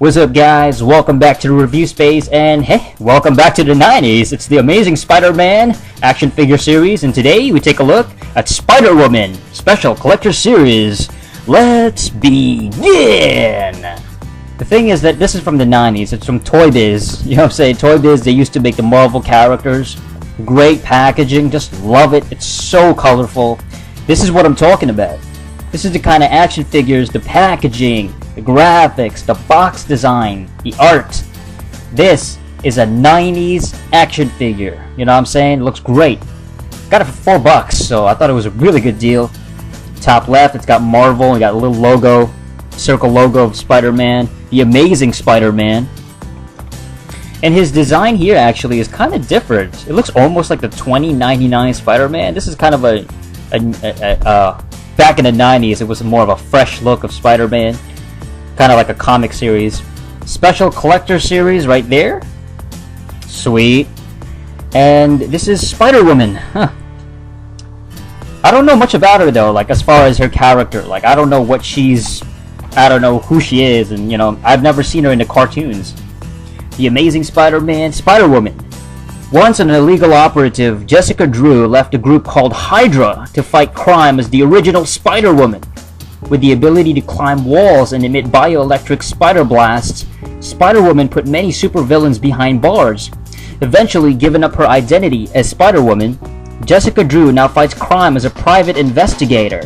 What's up, guys? Welcome back to the review space, and hey, welcome back to the 90s. It's the Amazing Spider-Man action figure series, and today we take a look at Spider-Woman Special Collector Series. Let's begin! The thing is that this is from the 90s. It's from Toy Biz. You know what I'm saying? Toy Biz, they used to make the Marvel characters. Great packaging. Just love it. It's so colorful. This is what I'm talking about. This is the kind of action figures, the packaging, the graphics, the box design, the art. This is a 90s action figure. You know what I'm saying? It looks great. Got it for $4, so I thought it was a really good deal. Top left, it's got Marvel. We got a little logo, circle logo of Spider-Man, the Amazing Spider-Man. And his design here actually is kind of different. It looks almost like the 2099 Spider-Man. This is kind of a back in the 90s, it was more of a fresh look of Spider-Man. Kind of like a comic series. Special collector series right there. Sweet. And this is Spider-Woman. Huh. I don't know much about her though, like as far as her character. Like I don't know what she's... I don't know who she is, and you know, I've never seen her in the cartoons. The Amazing Spider-Man, Spider-Woman. Once an illegal operative, Jessica Drew left a group called Hydra to fight crime as the original Spider-Woman. With the ability to climb walls and emit bioelectric spiderblasts, Spider-Woman put many supervillains behind bars. Eventually giving up her identity as Spider-Woman, Jessica Drew now fights crime as a private investigator.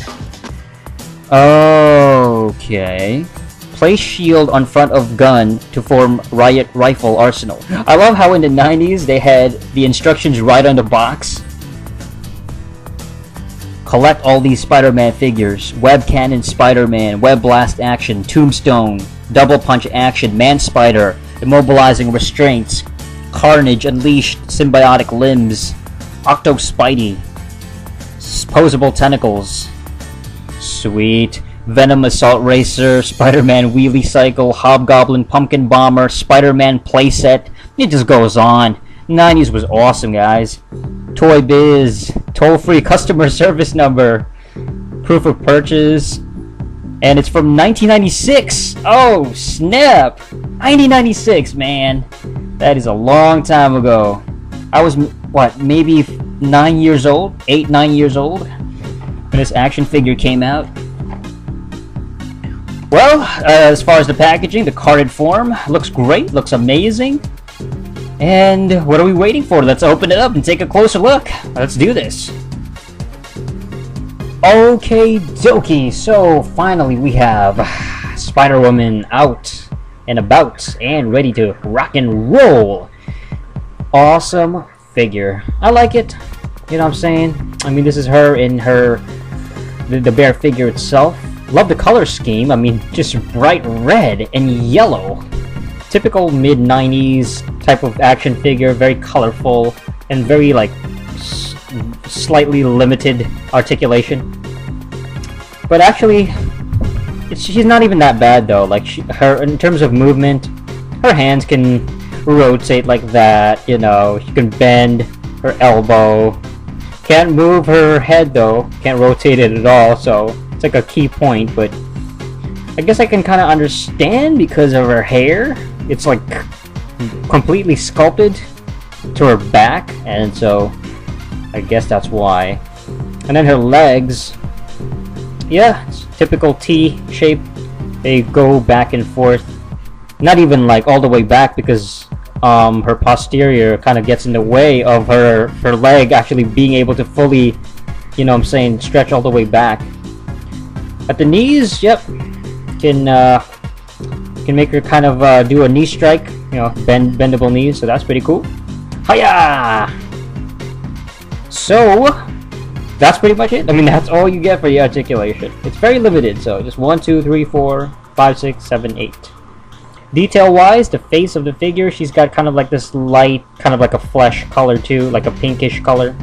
Okay. Place shield on front of gun to form riot rifle arsenal. I love how in the 90s they had the instructions right on the box. Collect all these Spider-Man figures. Web cannon Spider-Man, web blast action, tombstone, double punch action, manspider, immobilizing restraints, carnage unleashed, symbiotic limbs, octospidey, posable tentacles. Sweet. Venom Assault Racer, Spider-Man Wheelie Cycle, Hobgoblin Pumpkin Bomber, Spider-Man Playset. It just goes on. 90s was awesome, guys. Toy Biz, toll-free customer service number, proof of purchase, and it's from 1996. Oh, snap! 1996, man. That is a long time ago. I was, what, maybe 9 years old? 8, 9 years old? When this action figure came out. Well, as far as the packaging, the carded form looks great, looks amazing. And what are we waiting for? Let's open it up and take a closer look. Let's do this. Okay, dokie. So finally we have Spider-Woman out and about and ready to rock and roll. Awesome figure. I like it. You know what I'm saying? I mean, this is her in the bare figure itself. Love the color scheme. I mean, just bright red and yellow. Typical mid-90s type of action figure. Very colorful and very, like, slightly limited articulation. But actually, she's not even that bad, though. Like, her in terms of movement, her hands can rotate like that. You know, she can bend her elbow. Can't move her head, though. Can't rotate it at all, so... like a key point, but I guess I can kind of understand because of her hair. It's like completely sculpted to her back, and so I guess that's why. And then her legs, yeah, it's typical T shape. They go back and forth, not even like all the way back because her posterior kind of gets in the way of her leg actually being able to fully, you know what I'm saying, stretch all the way back. At the knees, yep, can make her kind of do a knee strike, you know, bendable knees, so that's pretty cool. Hiya! So, that's pretty much it. I mean, that's all you get for the articulation. It's very limited, so just 1, 2, 3, 4, 5, 6, 7, 8. Detail-wise, the face of the figure, she's got kind of like this light, kind of like a flesh color too, like a pinkish color.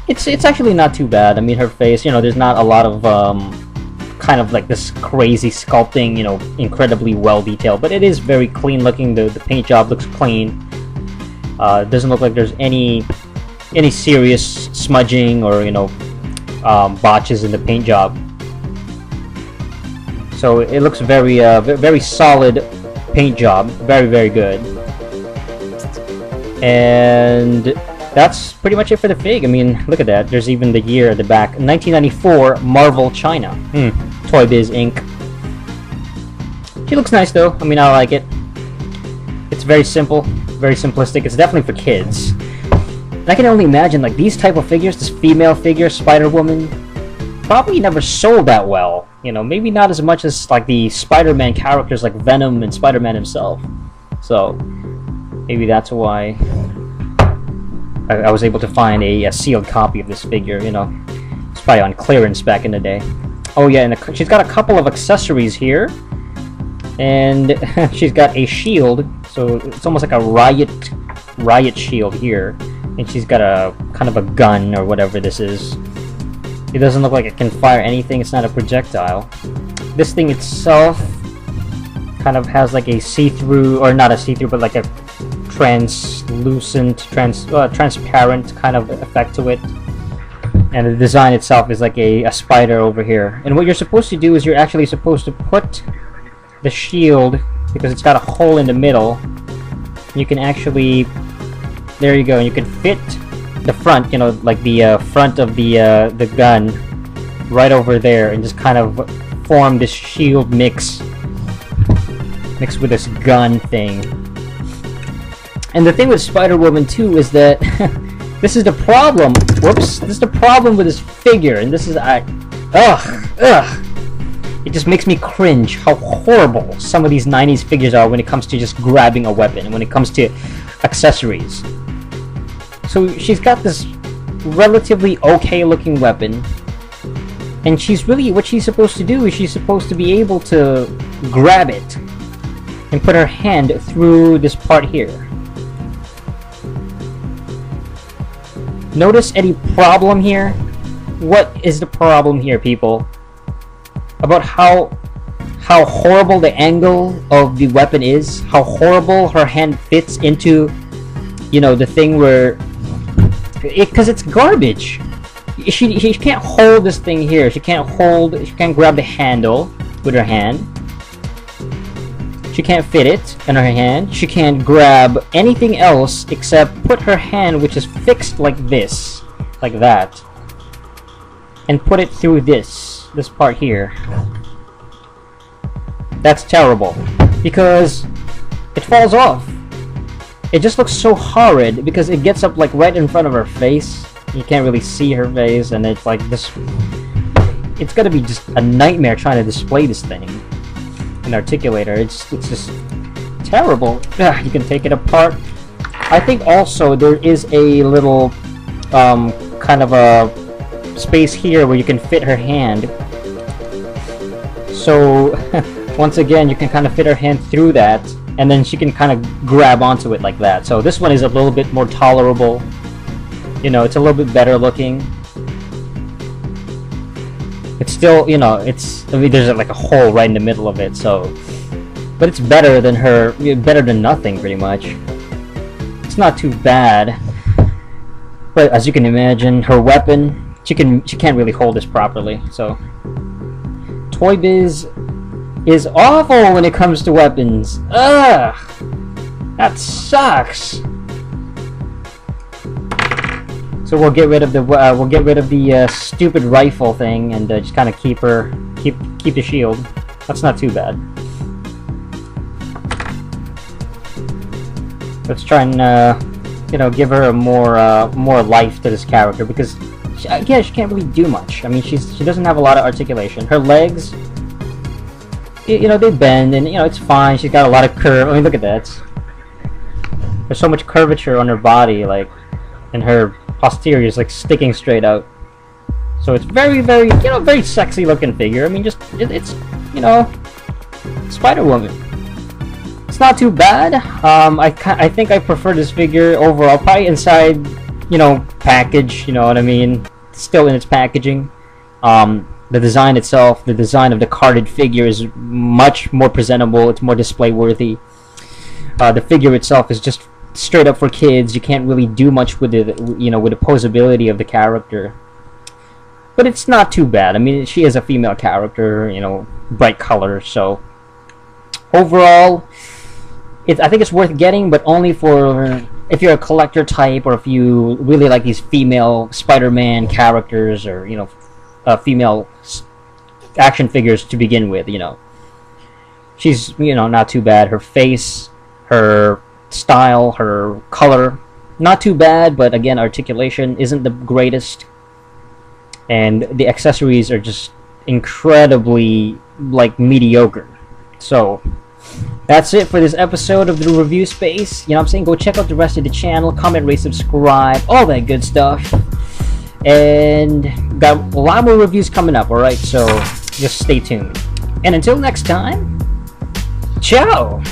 It's actually not too bad. I mean, her face, you know, there's not a lot of kind of like this crazy sculpting, you know, incredibly well detailed, but it is very clean looking. The paint job looks clean. It doesn't look like there's any serious smudging or, you know, botches in the paint job. So it looks very very solid paint job. Very, very good. And that's pretty much it for the fig. I mean, look at that. There's even the year at the back. 1994, Marvel China. Toy Biz Inc. She looks nice though. I mean, I like it. It's very simple, very simplistic. It's definitely for kids. And I can only imagine, like, these type of figures, this female figure, Spider-Woman, probably never sold that well. You know, maybe not as much as, like, the Spider-Man characters like Venom and Spider-Man himself. So, maybe that's why I was able to find a sealed copy of this figure, you know. It's probably on clearance back in the day. Oh yeah, and she's got a couple of accessories here. And she's got a shield, so it's almost like a riot shield here. And she's got a kind of a gun or whatever this is. It doesn't look like it can fire anything. It's not a projectile. This thing itself kind of has like a see-through, or not a see-through, but like a translucent, transparent kind of effect to it. And the design itself is like a spider over here. And what you're supposed to do is you're actually supposed to put the shield, because it's got a hole in the middle. You can actually, there you go, you can fit the front, you know, like the front of the gun right over there, and just kind of form this shield mixed with this gun thing. And the thing with Spider-Woman too is that this is the problem. Whoops! This is the problem with this figure, and this is it just makes me cringe how horrible some of these 90s figures are when it comes to just grabbing a weapon, when it comes to accessories. So she's got this relatively okay looking weapon, and she's really, what she's supposed to do is she's supposed to be able to grab it and put her hand through this part here. Notice any problem here? What is the problem here, people? About how horrible the angle of the weapon is, how horrible her hand fits into, you know, the thing where, because it's garbage. She can't hold this thing here. She can't grab the handle with her hand. She can't fit it in her hand. She can't grab anything else except put her hand, which is fixed like this, like that, and put it through this part here. That's terrible, because it falls off. It just looks so horrid because it gets up like right in front of her face. You can't really see her face, and it's like this. It's gonna be just a nightmare trying to display this thing. An articulator. It's just terrible. Ugh, you can take it apart. I think also there is a little kind of a space here where you can fit her hand. So once again, you can kind of fit her hand through that, and then she can kind of grab onto it like that. So this one is a little bit more tolerable. You know, it's a little bit better looking. It's still, you know, it's, I mean, there's like a hole right in the middle of it, so, but it's better than better than nothing, pretty much. It's not too bad, but as you can imagine, her weapon, she can't really hold this properly. So Toy Biz is awful when it comes to weapons. Ugh, that sucks. So we'll get rid of the stupid rifle thing, and just kind of keep the shield. That's not too bad. Let's try and you know, give her a more life to this character, because she can't really do much. I mean, she doesn't have a lot of articulation. Her legs, you know, they bend, and you know, it's fine. She's got a lot of curve. I mean, look at that. There's so much curvature on her body, like, and her posterior is like sticking straight out. So it's very, very, you know, very sexy looking figure. I mean, just it's, you know, Spider-Woman. It's not too bad. I think I prefer this figure overall. Probably inside, you know, package. You know what I mean? Still in its packaging. The design itself, the design of the carded figure is much more presentable. It's more display worthy. The figure itself is just straight up for kids. You can't really do much with it, you know, with the posability of the character. But it's not too bad. I mean, she is a female character, you know, bright color. So overall, I think it's worth getting, but only for if you're a collector type, or if you really like these female Spider-Man characters, or female action figures to begin with. She's not too bad. Her face, her style, her color, not too bad, but again, articulation isn't the greatest, and the accessories are just incredibly mediocre. So that's it for this episode of the Review Space. What I'm saying? Go check out the rest of the channel, comment, rate, subscribe, all that good stuff. And got a lot more reviews coming up, alright? So just stay tuned. And until next time, ciao!